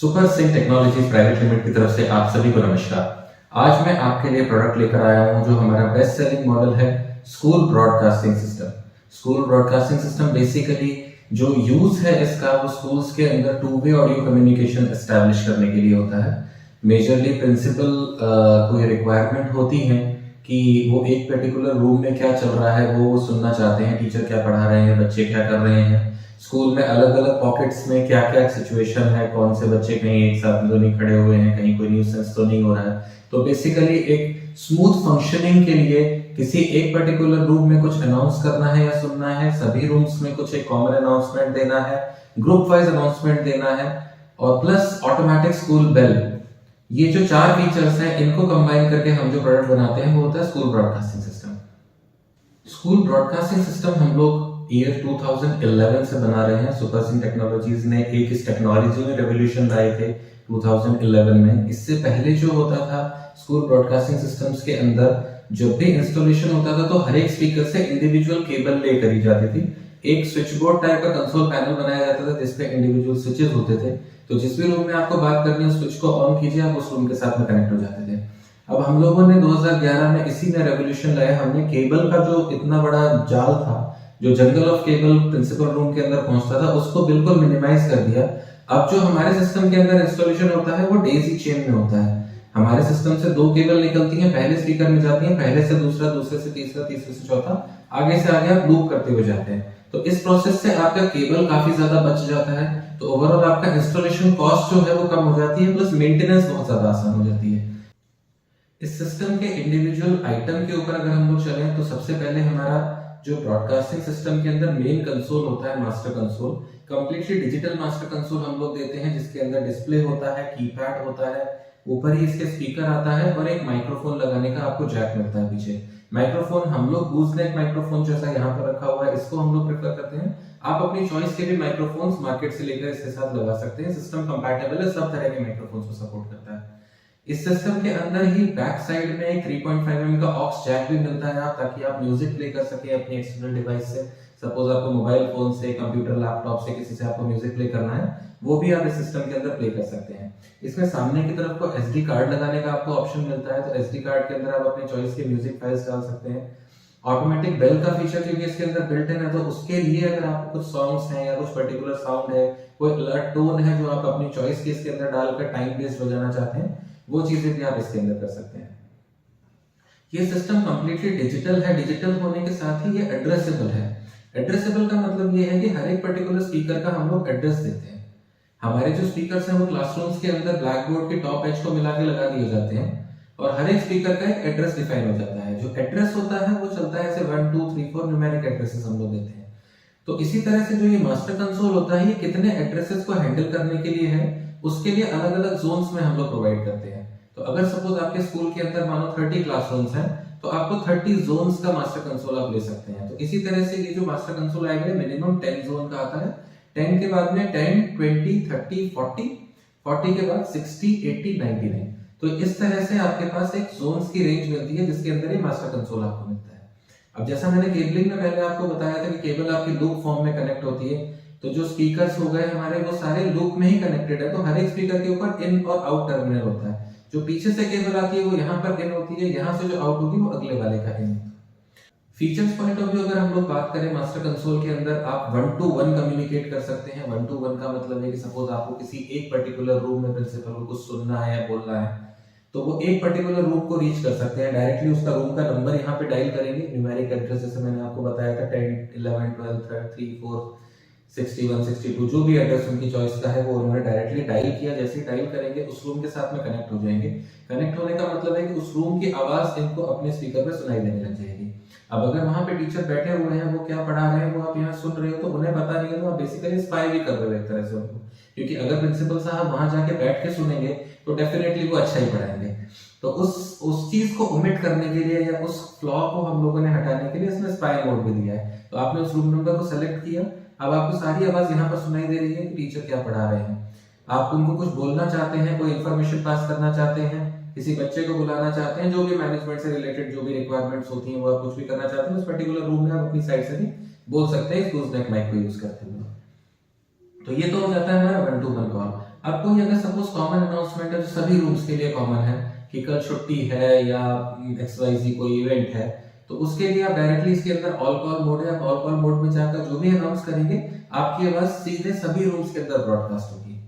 Super Sync Technologies Private Limited की तरफ से आप सभी को नमस्कार। आज मैं आपके लिए प्रोडक्ट लेकर आया हूं जो हमारा बेस्ट सेलिंग मॉडल है, school broadcasting system. School broadcasting system basically जो यूज है इसका वो स्कूल्स के अंदर two way audio communication establish करने के लिए होता है। मेजरली प्रिंसिपल कोई रिक्वायरमेंट होती है कि वो एक पर्टिकुलर रूम में क्या चल रहा है वो सुनना चाहते हैं, टीचर क्या पढ़ा रहे हैं, बच्चे क्या कर रहे हैं, स्कूल में अलग अलग पॉकेट्स में क्या क्या सिचुएशन है, कौन से बच्चे कहीं एक साथ तो नहीं खड़े हुए हैं, कहीं कोई न्यूसेंस तो नहीं हो रहा है। तो बेसिकली एक स्मूथ फंक्शनिंग के लिए किसी एक पर्टिकुलर रूम में कुछ अनाउंस करना है या सुनना है, सभी रूम्स में कुछ एक कॉमन अनाउंसमेंट देना है, ग्रुप वाइज अनाउंसमेंट देना है, और प्लस ऑटोमेटिक स्कूल बेल। ये जो चार फीचर्स हैं इनको कंबाइन करके हम जो प्रोडक्ट बनाते हैं वो होता है school broadcasting system. School broadcasting system हम लोग ईयर 2011 से बना रहे हैं। सुपर सिंक टेक्नोलॉजीज ने एक इस टेक्नोलॉजी में रेवोल्यूशन लाए थे 2011 में। इससे पहले जो होता था स्कूल ब्रॉडकास्टिंग सिस्टम्स के अंदर जब भी इंस्टॉलेशन होता था तो हर एक स्पीकर से इंडिविजुअल केबल ले करी जाती थी। एक स्विच बोर्ड टाइप का कंसोल पैनल बनाया जाता था जिसपे इंडिविजुअल स्विचेस होते थे। तो जिस भी रूम में आपको बात करनी है स्विच को ऑन कीजिए, आप उस रूम के साथ में कनेक्ट हो जाते थे। अब हम लोगों ने 2011 में इसी में रेवोल्यूशन लाया। हमने केबल का जो इतना बड़ा जाल था, जो jungle of cable principal room के अंदर पहुंचता था, उसको बिल्कुल मिनिमाइज कर दिया। अब जो हमारे सिस्टम के अंदर इंस्टॉलेशन होता है वो डेजी चेन में होता है। हमारे सिस्टम से दो केबल निकलती हैं, पहले स्पीकर में जाती हैं, पहले से दूसरा, दूसरे से तीसरा, तीसरे से चौथा, आगे से आगे आप लूप करते हुए जाते हैं। तो इस प्रोसेस से आपका केबल काफी ज्यादा बच जाता है। तो ओवरऑल आपका इंस्टॉलेशन कॉस्ट जो है वो कम हो जाती है, प्लस मेंटेनेंस बहुत ज्यादा आसान हो जाती है। इस सिस्टम के इंडिविजुअल आइटम के ऊपर अगर हम लोग चलें तो सबसे पहले हमारा जो ब्रॉडकास्टिंग सिस्टम के अंदर मेन कंसोल होता है, master console, completely digital master console हम लोग देते हैं, जिसके अंदर डिस्प्ले होता है, कीपैड होता है, ऊपर ही इसके स्पीकर आता है और एक माइक्रोफोन लगाने का आपको जैक मिलता है पीछे। माइक्रोफोन हम लोग गूजनेक माइक्रोफोन जैसा यहाँ पर रखा हुआ है, इसको हम लोग प्रेफर करते हैं। आप अपनी चॉइस के भी माइक्रोफोन्स मार्केट से लेकर इसके साथ लगा सकते हैं। सिस्टम कंपैटिबल है, सब तरह के माइक्रोफोन्स को सपोर्ट करता है। इस सिस्टम के अंदर ही बैक साइड में 3.5 mm का ऑक्स जैक भी मिलता है, ताकि आप म्यूजिक प्ले कर सके अपने एक्सटर्नल डिवाइस से। सपोज आपको मोबाइल फोन से, कंप्यूटर, लैपटॉप से किसी से आपको म्यूजिक प्ले करना है, वो भी आप इस सिस्टम के अंदर प्ले कर सकते हैं। इसमें सामने की तरफ को एसडी कार्ड लगाने का आपको ऑप्शन मिलता है, तो एसडी कार्ड के अंदर आप अपने चॉइस के म्यूजिक फाइल्स डाल सकते हैं। ऑटोमेटिक बेल का फीचर क्योंकि इसके अंदर बिल्ट इन है, तो उसके लिए अगर आपको कुछ सॉन्ग्स हैं या कुछ पर्टिकुलर साउंड है, कोई अलर्ट टोन है जो आप अपनी चॉइस के इसके अंदर डालकर टाइम बेस्ड बजाना चाहते हैं, वो चीजें भी आप इसके अंदर कर सकते हैं। ये सिस्टम कंप्लीटली डिजिटल है। डिजिटल होने के साथ ही ये एड्रेसेबल है। एड्रेसेबल का मतलब ये है कि हर एक पर्टिकुलर स्पीकर का हम लोग एड्रेस देते हैं। हमारे जो स्पीकर्स हैं वो क्लासरूम्स के अंदर ब्लैक बोर्ड के टॉप एज को मिला के लगा दिए जाते हैं, और हर एक स्पीकर का एक एड्रेस डिफाइन हो जाता है। जो एड्रेस होता है वो चलता है ऐसे 1 2 3 4 न्यूमेरिक एड्रेसेस हम लोग देते हैं। तो इसी तरह से जो ये मास्टर कंसोल होता है, ये कितने एड्रेसेस को हैंडल करने के लिए है, उसके लिए अलग अलग जोन्स में हम लोग प्रोवाइड करते हैं। तो अगर सपोज आपके स्कूल के अंदर मानो 30 क्लासरूम्स हैं, तो आपको 30 जोन्स का मास्टर कंसोल आप ले सकते हैं। तो इसी तरह से ये जो मास्टर कंसोल आएगा मिनिमम 10 जोन का आता है। 10 के बाद में 10 20 30 40, 40 के बाद 60 80 99। तो इस तरह से आपके पास एक जोन्स की रेंज मिलती है जिसके अंदर ही मास्टर कंसोल आपको मिलता है। अब जैसा मैंने केबलिंग में पहले आपको बताया था कि केबल आपकी लूप फॉर्म में कनेक्ट होती है, तो जो स्पीकर्स हो गए हमारे वो सारे लूप में ही कनेक्टेड है। तो हर एक स्पीकर के ऊपर इन और आउट टर्मिनल होता है। जो पीछे से केबल आती है वो यहाँ पर इन होती है, यहाँ से जो आउट होगी वो अगले वाले का इन। फीचर्स पॉइंट ऑफ व्यू अगर हम लोग बात करें, मास्टर कंसोल के अंदर आप 1 to 1 कम्युनिकेट कर सकते हैं। 1 to 1 का मतलब है कि सपोज आपको किसी एक पर्टिकुलर रूम में प्रिंसिपल को कुछ सुनना है या बोलना है, तो वो एक पर्टिकुलर रूम को रीच कर सकते हैं। डायरेक्टली उसका रूम का नंबर यहाँ पे डायल करेंगे, न्यूमेरिक एड्रेस जैसे मैंने आपको बताया था 10 11 12 3 4 61 62, जो भी एड्रेस उनकी चॉइस का है वो उन्होंने डायरेक्टली डायल किया। जैसे ही डायल करेंगे उस रूम के साथ में कनेक्ट हो जाएंगे। कनेक्ट होने का मतलब है कि उस रूम की आवाज इनको अपने स्पीकर पे सुनाई देने लग जाएगी। अब अगर वहां पे टीचर बैठे हुए हैं, वो क्या पढ़ा रहे हैं वो आप यहाँ सुन रहे हो, तो उन्हें पता नहीं है, तो आप बेसिकली स्पाई भी कर रहे हो एक तरह से उनको। क्योंकि अगर प्रिंसिपल साहब वहां जाके बैठ के सुनेंगे तो डेफिनेटली वो अच्छा ही पढ़ाएंगे। तो उस चीज को ओमिट करने के लिए या उस फ्लॉ को हम लोगों ने हटाने के लिए इसमें स्पाई मोड भी दिया है। तो आपने उस रूम नंबर को सेलेक्ट किया, अब आपको सारी आवाज यहाँ पर सुनाई दे रही है कि टीचर क्या पढ़ा रहे हैं। आप उनको कुछ बोलना चाहते हैं, कोई इन्फॉर्मेशन पास करना चाहते हैं, किसी बच्चे को बुलाना चाहते हैं, जो भी मैनेजमेंट से रिलेटेड जो भी रिक्वायरमेंट्स होती हैं वो आप कुछ भी करना चाहते हैं, उस पर्टिकुलर रूम में आप अपनी साइड से भी बोल सकते हैं गूजनेक माइक को यूज करते हुए। तो ये तो हो जाता है हमारा 1 to 1 कॉल। अब कोई अगर सपोज कॉमन अनाउंसमेंट है जो सभी रूम्स के लिए कॉमन है कि कल छुट्टी है या XYZ कोई इवेंट है, तो उसके लिए आप डायरेक्टली इसके अंदर ऑल कॉल मोड है, ऑल कॉल मोड में जाकर जो भी अनाउंस करेंगे आपकी आवाज सीधे सभी रूम्स के अंदर ब्रॉडकास्ट होगी।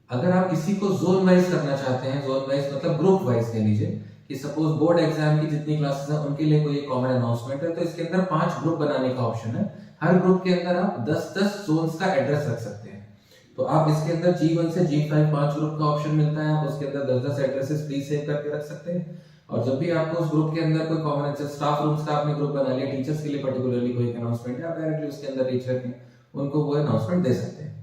अगर आप इसी को जोन वाइज करना चाहते हैं, जोन वाइज मतलब ग्रुप वाइज कह लीजिए कि सपोज बोर्ड एग्जाम की जितनी क्लासेस हैं उनके लिए कोई कॉमन अनाउंसमेंट है, तो इसके अंदर 5 ग्रुप बनाने का ऑप्शन है। हर ग्रुप के अंदर आप 10-10 जोन्स का एड्रेस रख सकते हैं। तो आप इसके अंदर G1 से G5 5 ग्रुप का ऑप्शन मिलता है, आप उसके अंदर 10-10 एड्रेसेस प्री सेव करके रख सकते हैं। और जब भी आपको उस ग्रुप के अंदर कोई कॉमन स्टाफ रूम्स का आपने ग्रुप बना लिया, टीचर्स के लिए पर्टिकुलरली कोई अनाउंसमेंट है, आप डायरेक्टली उसके अंदर टीचर के उनको वो अनाउंसमेंट दे सकते हैं।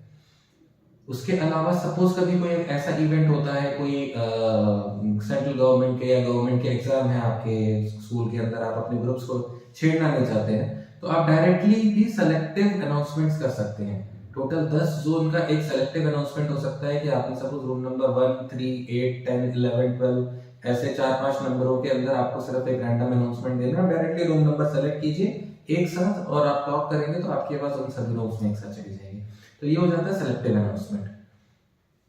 उसके अलावा सपोज कभी कोई ऐसा इवेंट होता है, कोई सेंट्रल गवर्नमेंट के या गवर्नमेंट के एग्जाम है आपके स्कूल के अंदर, आप अपने ग्रुप्स को छेड़ना नहीं चाहते हैं, तो आप डायरेक्टली भी सेलेक्टिव अनाउंसमेंट्स कर सकते हैं। टोटल 10 जोन का एक सेलेक्टिव अनाउंसमेंट हो सकता है कि आपने सपोज रूम नंबर 1, 3, 8, 10, 11, 12 ऐसे 4-5 नंबरों के अंदर आपको सिर्फ एक रैंडम अनाउंसमेंट देना है। डायरेक्टली रूम नंबर सेलेक्ट कीजिए एक साथ और आप टॉक करेंगे तो आपके पास उन सभी रूम्स में एक साथ चली जाएगी। तो ये हो जाता है सेलेक्टिव अनाउंसमेंट।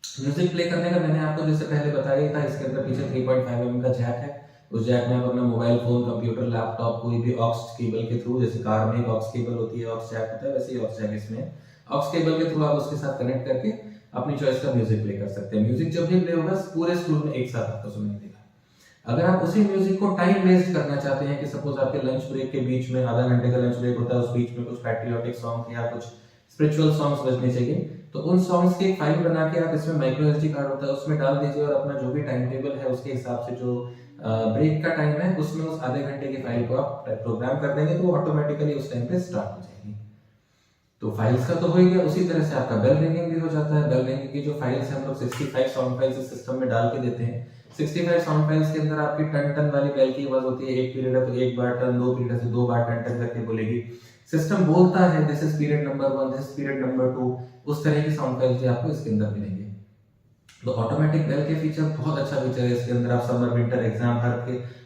म्यूजिक प्ले करने का मैंने आपको जैसे पहले बताया था, इसके अंदर पीछे 3.5 mm का जैक है। उस जैक में आप अपना मोबाइल फोन, कंप्यूटर, लैपटॉप कोई भी ऑक्स केबल के थ्रू, जैसे कार में एक ऑक्स केबल होती है, ऑक्स जैक होता है, वैसे ही ऑक्स जैक इसमें ऑक्स केबल के थ्रू आप उसके साथ कनेक्ट करके अपनी चॉइस का म्यूजिक प्ले कर सकते हैं। म्यूजिक जब भी प्ले होगा पूरे स्कूल में एक साथ आपको सुनाई देगा। अगर आप उसी म्यूजिक को टाइम वेस्ट करना चाहते हैं कि सपोज आपके लंच ब्रेक के बीच में आधा घंटे का लंच ब्रेक होता है, उस बीच में कुछ पैट्रियोटिक सॉन्ग या कुछ स्पिरिचुअल सॉन्ग्स बजने चाहिए, तो उन सॉन्ग्स की एक फाइल बना के आप इसमें माइक्रो एसडी कार्ड होता है उसमें डाल दीजिए और अपना जो भी टाइम टेबल है उसके हिसाब से जो ब्रेक का टाइम है उसमें उस आधे घंटे की फाइल को आप प्रोग्राम कर देंगे तो ऑटोमेटिकली उस टाइम पे स्टार्ट हो जाएगी। तो फाइल्स का तो हो ही गया। उसी तरह से आपका बेल रिंगिंग भी हो जाता है। बेल रिंगिंग की जो फाइल्स है हम लोग 65 साउंड फाइल्स इस सिस्टम में डाल के देते हैं। 65 साउंड फाइल्स के अंदर आपकी टन टन वाली बेल की आवाज होती है। एक पीरियड है तो एक बार टन, 2 पीरियड है तो 2 बार टन टन करके बोलेगी। सिस्टम बोलता है this is period number 1, this is period number 2, उस तरह की साउंड फाइल्स भी आपको इसके अंदर मिलेंगे। तो ऑटोमेटिक बेल के फीचर बहुत अच्छा फीचर है इसके अंदर। आप समर, विंटर, एग्जाम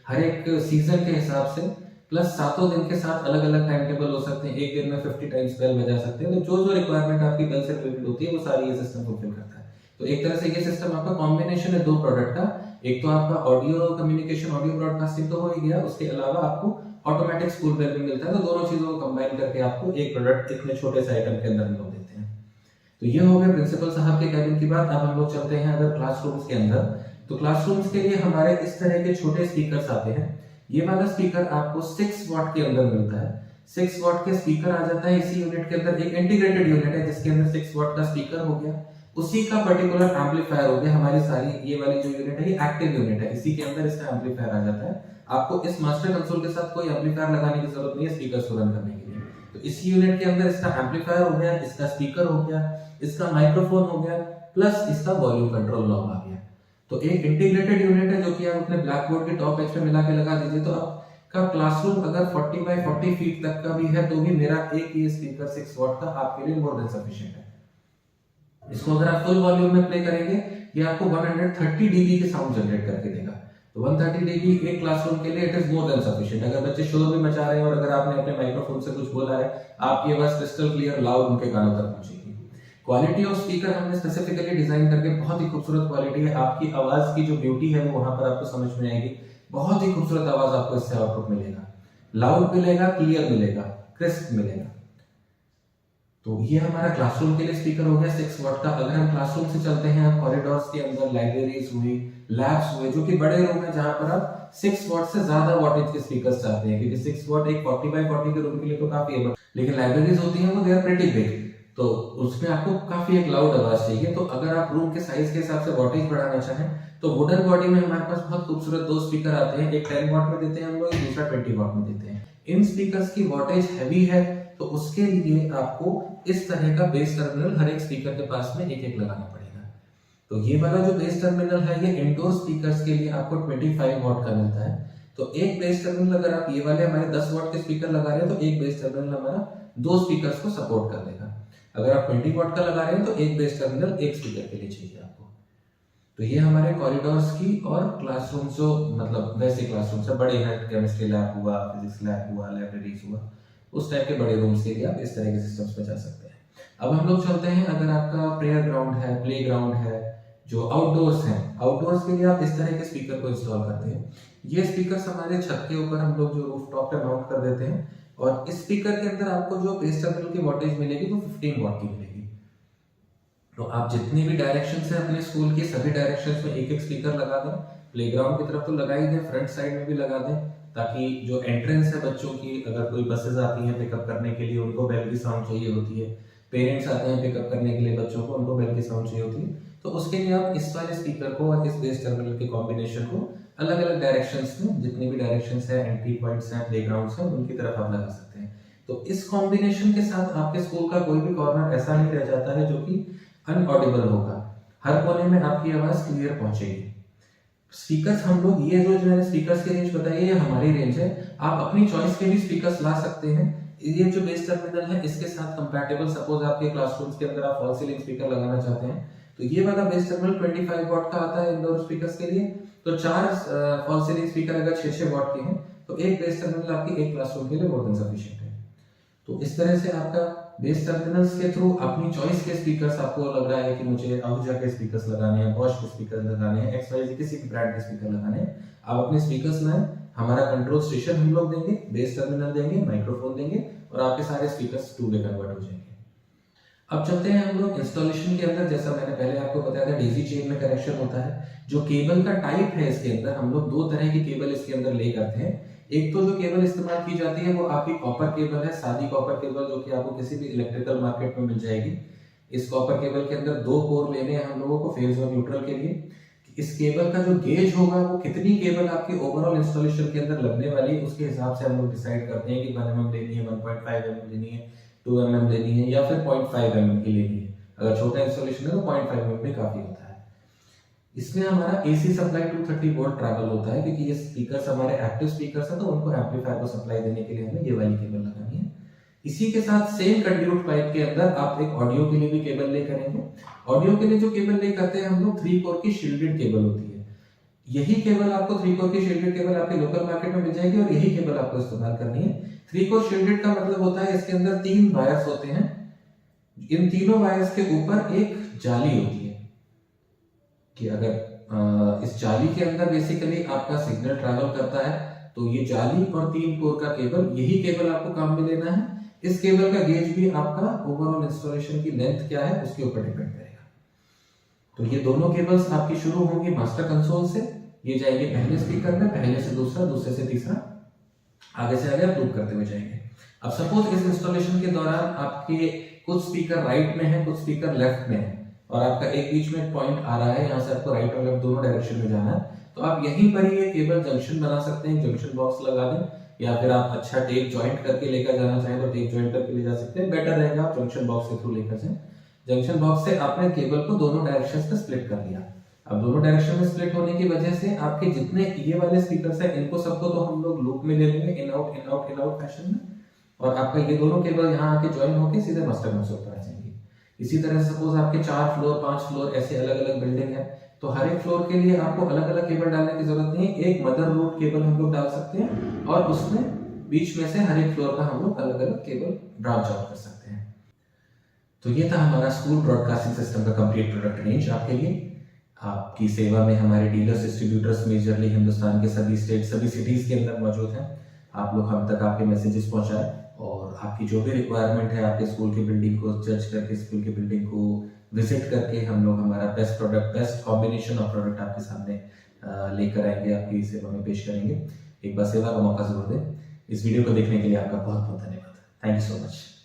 हर एक सीजन के हिसाब से प्लस 7 दिन के साथ अलग अलग टाइम टेबल हो सकते हैं। एक दिन में 50 टाइम्स बेल बजा सकते हैं। तो जो जो रिक्वायरमेंट आपकी बेल से रिलेटेड होती है वो सारी ये सिस्टम फुलफिल करता है। तो एक तरह से ये सिस्टम आपका कॉम्बिनेशन है 2 प्रोडक्ट का। एक तो आपका ऑडियो कम्युनिकेशन, ऑडियो ब्रॉडकास्टिंग तो हो ही गया, उसके अलावा आपको ऑटोमेटिक स्कूल बेल भी मिलता है। तो दोनों चीजों को कंबाइन करके आपको एक प्रोडक्ट इतने छोटे से आइटम के अंदर हम लोग देते हैं। तो ये हो गया प्रिंसिपल साहब के कैबिन की बात। अब हम लोग चलते हैं अगर क्लासरूम्स के अंदर, तो क्लासरूम्स के लिए हमारे इस तरह के छोटे स्पीकर्स आते हैं। ये वाला स्पीकर आपको 6 वॉट के अंदर मिलता है। 6 वॉट के स्पीकर आ जाता है इसी यूनिट के अंदर। एक इंटीग्रेटेड यूनिट है जिसके अंदर 6 वॉट का स्पीकर हो गया, उसी का पर्टिकुलर एम्पलीफायर हो गया। हमारी सारी ये वाली जो यूनिट है ये एक्टिव यूनिट है, इसी के अंदर इसका एम्पलीफायर आ जाता है। आपको इस मास्टर कंसोल के साथ कोई एम्पलीफायर लगाने की जरूरत नहीं है स्पीकर को रन करने के लिए। तो इस यूनिट के अंदर इसका एम्पलीफायर हो गया, इसका स्पीकर हो गया, इसका माइक्रोफोन हो गया, प्लस इसका वॉल्यूम कंट्रोल नॉब आ गया। तो एक इंटीग्रेटेड यूनिट है जो कि आप अपने ब्लैक बोर्ड के टॉप एज पे मिला के लगा दीजिए। तो आपका क्लासरूम अगर 40 बाय 40 फीट तक का भी है तो भी मेरा एक ये स्पीकर 6 वॉट का आपके लिए मोर देन सफिशिएंट है। इसको अगर आप फुल वॉल्यूम में प्ले करेंगे ये आपको 130 डीबी के साउंड जनरेट करके देगा। तो 130 डीबी एक क्लासरूम के लिए it is more than sufficient. अगर बच्चे शोर भी मचा रहे हैं और अगर आपने अपने माइक्रोफोन से कुछ बोला है, आपकी आवाज क्रिस्टल क्लियर लाउड उनके कानों तक पहुंचेगी। क्वालिटी ऑफ स्पीकर हमने स्पेसिफिकली डिजाइन करके, बहुत ही खूबसूरत क्वालिटी है। आपकी आवाज की जो ब्यूटी है वो वहां पर आपको समझ में आएगी। बहुत ही खूबसूरत आवाज आपको इससे आउटपुट मिलेगा, लाउड मिलेगा, क्लियर मिलेगा, क्रिस्प मिलेगा। तो ये हमारा क्लासरूम के लिए स्पीकर हो गया 6 वॉट का। अगर हम क्लासरूम से चलते हैं आप कॉरिडोर्स के अंदर, लाइब्रेरीज हुई, लैब्स हुए, जो कि बड़े रूम है जहां पर आप 6 वॉट से ज्यादा वॉटेज के स्पीकर्स चाहते हैं, क्योंकि 6 वॉट एक 40 बाय 40 के रूम के लिए तो काफी है। लेकिन लाइब्रेरीज होती हैं वो दे आर प्रीटी बिग, तो उसमें आपको काफी एक लाउड आवाज चाहिए। तो अगर आप रूम के साइज के हिसाब से वॉटेज बढ़ाना चाहें तो वुडन बॉडी में हमारे पास बहुत खूबसूरत 2 स्पीकर आते हैं। एक 10 वॉट में देते हैं हम लोग, दूसरा 20 वॉट में देते हैं। इन स्पीकर्स की वॉटेज हैवी है तो उसके लिए आपको इस तरह का बेस टर्मिनल हर एक स्पीकर के पास में एक एक लगाना पड़ेगा। तो ये वाला जो बेस टर्मिनल है ये इंडोर स्पीकर्स के लिए आपको 25 वॉट का मिलता है। तो एक बेस टर्मिनल अगर आप ये वाले हमारे 10 वॉट के स्पीकर लगा रहे हैं तो एक बेस टर्मिनल हमारा 2 स्पीकर्स को सपोर्ट कर देगा। अगर आप 20 वॉट का लगा रहे हैं तो एक बेस टर्मिनल एक स्पीकर के लिए चाहिए आपको। तो ये हमारे कॉरिडोर्स की और क्लासरूम जो मतलब वैसे क्लासरूम से बड़े हैं, केमिस्ट्री लैब हुआ, फिजिक्स लैब हुआ, लाइब्रेरीज हुआ, उस टाइप के बड़े रूम्स के लिए आप इस तरह के सिस्टम्स में जा सकते हैं। अब हम लोग चलते हैं, अगर आपका प्लेयर ग्राउंड है, प्ले ग्राउंड है, जो आउटडोर्स हैं, आउटडोर्स के लिए आप इस तरह के स्पीकर को इंस्टॉल करते हैं। ये स्पीकर्स हमारे छत के ऊपर हम लोग जो रूफटॉप पे माउंट कर देते हैं, और इस स्पीकर के अंदर आपको जो बेस टर्मिनल की वोल्टेज मिलेगी वो 15 वॉट की मिलेगी। तो आप जितनी भी डायरेक्शन है अपने स्कूल की, सभी डायरेक्शन में एक एक स्पीकर लगा दें। प्लेग्राउंड की तरफ तो लगा ही दें, फ्रंट साइड में भी लगा दें, ताकि जो एंट्रेंस है बच्चों की, अगर कोई बसेस आती हैं पिकअप करने के लिए, उनको बेल की साउंड चाहिए होती है, पेरेंट्स आते हैं पिकअप करने के लिए बच्चों को, उनको बेल की साउंड चाहिए होती है, तो उसके लिए आप इस वाले स्पीकर को और इस बेस टर्मिनल के कॉम्बिनेशन को अलग अलग डायरेक्शंस में, जितनी भी डायरेक्शंस है, एंट्री पॉइंट्स हैं, प्लेग्राउंड्स हैं, उनकी तरफ आप लगा सकते हैं। तो इस कॉम्बिनेशन के साथ आपके स्कूल का कोई भी कॉर्नर ऐसा नहीं रह जाता है जो कि अनऑडिबल होगा। हर कोने में आपकी आवाज क्लियर पहुंचेगी। स्पीकर्स हम लोग, ये जो मैंने स्पीकर्स की रेंज बताई है, ये हमारी रेंज है। आप अपनी चॉइस के भी स्पीकर्स ला सकते हैं। ये जो बेस टर्मिनल है इसके साथ कंपैटिबल, सपोज आपके क्लासरूम्स के अंदर आप फॉल सीलिंग स्पीकर लगाना चाहते हैं, तो ये वाला बेस टर्मिनल 25 वॉट का आता है इंडोर स्पीकर्स के लिए। तो 4 फॉल सीलिंग स्पीकर अगर 6-6 वॉट के हैं, तो एक बेस टर्मिनल आपकी एक क्लासरूम के लिए मोर देन सफिशिएंट है। तो इस तरह से आपका बेस टर्मिनल्स के थ्रू अपनी चॉइस के स्पीकर्स, आपको लग रहा है कि मुझे आहूजा के स्पीकर्स लगाने हैं, बॉश के स्पीकर्स लगाने हैं, XYZ किसी भी ब्रांड के स्पीकर लगाने हैं, आप अपने स्पीकर्स लाएं, हमारा कंट्रोल स्टेशन हम लोग देंगे, बेस टर्मिनल देंगे, माइक्रोफोन देंगे, और आपके सारे स्पीकर्स 2 वे कन्वर्ट हो जाएंगे। अब चलते हैं हम लोग इंस्टॉलेशन के अंदर। जैसा मैंने पहले आपको बताया था, डेजी चेन में कनेक्शन होता है। जो केबल का टाइप है इसके अंदर, हम लोग 2 तरह की केबल इसके अंदर ले करते हैं। एक तो जो केबल इस्तेमाल की जाती है वो आपकी कॉपर केबल है, सादी कॉपर केबल, जो कि आपको किसी भी इलेक्ट्रिकल मार्केट में मिल जाएगी। इस कॉपर केबल के अंदर 2 कोर लेने हैं हम लोगों को फेज और न्यूट्रल के लिए। इस केबल का जो गेज होगा, वो कितनी केबल आपकी ओवरऑल इंस्टॉलेशन के अंदर लगने वाली है, उसके हिसाब से हम लोग डिसाइड करते हैं कि 1 mm लेनी है, 1.5 mm लेनी है, 2 mm लेनी है, या फिर 0.5 mm की लेनी है। अगर छोटा इंस्टॉलेशन है तो 0.5 mm भी काफी होता है। इसमें हमारा AC सप्लाई 230 वोल्ट ट्रैवल होता है, क्योंकि ये स्पीकर्स हमारे एक्टिव स्पीकर्स हैं, तो उनको एम्पलीफायर को सप्लाई देने के लिए हमें ये वाली केबल लगानी है। इसी के साथ सेम कंड्यूट पाइप के अंदर आप एक ऑडियो के लिए भी केबल ले करेंगे। ऑडियो के लिए जो केबल ले करते हैं हम लोग, 3 कोर की शील्डेड केबल होती है। यही केबल आपको 3 कोर की शील्डेड केबल आपके लोकल मार्केट में मिल जाएगी, और यही केबल आपको इस्तेमाल करनी है। 3 कोर शील्डेड का मतलब होता है इसके अंदर 3 वायर्स होते हैं। इन तीनों वायर्स के ऊपर एक जाली होती है, कि अगर इस जाली के अंदर बेसिकली आपका सिग्नल ट्रैवल करता है, तो ये जाली और 3 कोर का केबल, यही केबल आपको काम में लेना है। इस केबल का गेज भी आपका ओवरऑल इंस्टॉलेशन की लेंथ क्या है उसके ऊपर डिपेंड करेगा। तो ये दोनों केबल्स आपकी शुरू होंगी मास्टर कंसोल से, ये जाएंगे पहले स्पीकर में, पहले से दूसरा, दूसरे से तीसरा, आगे से आगे आप लूप करते हुए जाएंगे। अब सपोज इस इंस्टॉलेशन के दौरान आपके कुछ स्पीकर राइट में है, कुछ स्पीकर लेफ्ट में है, और आपका एक बीच में पॉइंट आ रहा है, यहाँ से आपको राइट और लेफ्ट दोनों डायरेक्शन में जाना है, तो आप यहीं पर ही ये केबल जंक्शन बना सकते हैं, जंक्शन बॉक्स लगा दें, या फिर आप अच्छा टेप जॉइंट करके लेकर जाना चाहें तो टेप जॉइंट करके ले जा सकते हैं। बेटर रहेगा आप जंक्शन बॉक्स के थ्रू लेकर जाएं। जंक्शन बॉक्स से आपने केबल को दोनों डायरेक्शंस में स्प्लिट कर दिया। अब दोनों डायरेक्शन में स्प्लिट होने की वजह से आपके जितने ये वाले स्पीकर्स हैं, इनको सबको तो हम लोग लूप में ले लेंगे, in out in out in out fashion में, और आपका ये दोनों केबल यहाँ आके ज्वाइन होके सीधे मास्टर कंसोल पर आ जाएंगे। इसी तरह से सपोज आपके 4 फ्लोर 5 फ्लोर ऐसे अलग अलग बिल्डिंग है, तो हर एक फ्लोर के लिए आपको अलग अलग केबल डालने की जरूरत नहीं है। एक मदर रूट केबल हम लोग डाल सकते हैं, और उसमें बीच में से हर एक फ्लोर का हम लोग अलग अलग केबल ब्रांच आउट कर सकते हैं। तो ये था हमारा स्कूल ब्रॉडकास्टिंग सिस्टम का कंप्लीट प्रोडक्ट रेंज आपके लिए। आपकी सेवा में हमारे डीलर्स डिस्ट्रीब्यूटर्स मेजरली हिंदुस्तान के सभी स्टेट, सभी सिटीज के अंदर मौजूद हैं। आप लोग हम तक आपके मैसेजेस पहुंचाएं, और आपकी जो भी रिक्वायरमेंट है आपके स्कूल की बिल्डिंग को जज करके, स्कूल की बिल्डिंग को विजिट करके, हम लोग हमारा best product, best combination of product आपके सामने लेकर आएंगे, आपकी सेवा में पेश करेंगे। एक बार सेवा का मौका जरूर दें। इस वीडियो को देखने के लिए आपका बहुत बहुत धन्यवाद। Thank you so much.